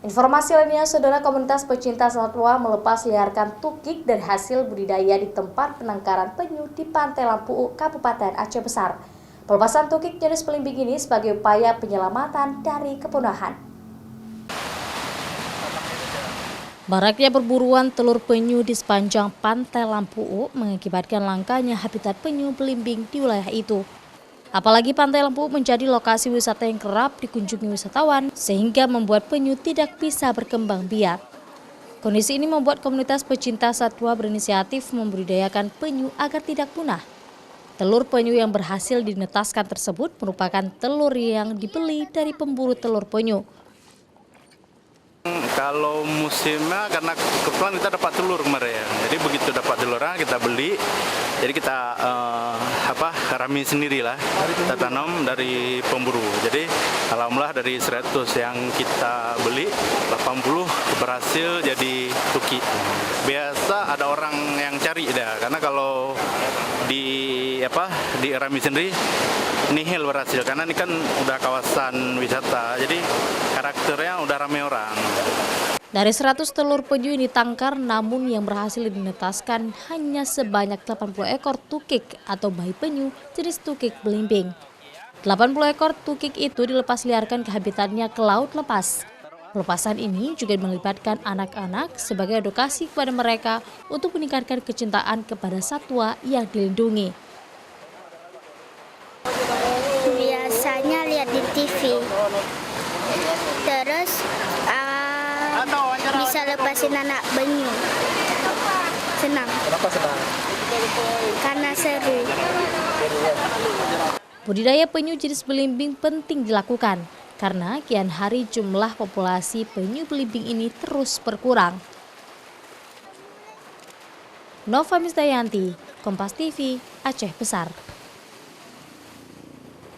Informasi lainnya, saudara, komunitas pecinta satwa melepas liarkan tukik dari hasil budidaya di tempat penangkaran penyu di Pantai Lampu, Kabupaten Aceh Besar. Pelepasan tukik jenis belimbing ini sebagai upaya penyelamatan dari kepunahan. Maraknya perburuan telur penyu di sepanjang Pantai Lampu mengakibatkan langkanya habitat penyu belimbing di wilayah itu. Apalagi Pantai Lampu menjadi lokasi wisata yang kerap dikunjungi wisatawan sehingga membuat penyu tidak bisa berkembang biak. Kondisi ini membuat komunitas pecinta satwa berinisiatif membudidayakan penyu agar tidak punah. Telur penyu yang berhasil dinetaskan tersebut merupakan telur yang dibeli dari pemburu telur penyu. Kalau musimnya karena kebetulan kita dapat telur kemarin ya. Jadi begitu dapat telurnya kita beli. Jadi kita kami sendiri lah. Kita tanam dari pemburu. Jadi alhamdulillah dari 100 yang kita beli 80 berhasil jadi tuki. Biasa ada orang yang cari dah karena kalau di Rami sendiri nihil berhasil karena ini kan udah kawasan wisata. Jadi karakternya udah rame orang. Dari 100 telur penyu yang ditangkar, namun yang berhasil dinetaskan hanya sebanyak 80 ekor tukik atau bayi penyu jenis tukik belimbing. 80 ekor tukik itu dilepas liarkan ke habitatnya ke laut lepas. Pelepasan ini juga melibatkan anak-anak sebagai edukasi kepada mereka untuk meningkatkan kecintaan kepada satwa yang dilindungi. Biasanya lihat di TV, terus bisa lepasin anak penyu. Senang. Kenapa senang? Karena seru. Budidaya penyu jenis belimbing penting dilakukan karena kian hari jumlah populasi penyu belimbing ini terus berkurang. Nova Misdayanti, Kompas TV, Aceh Besar.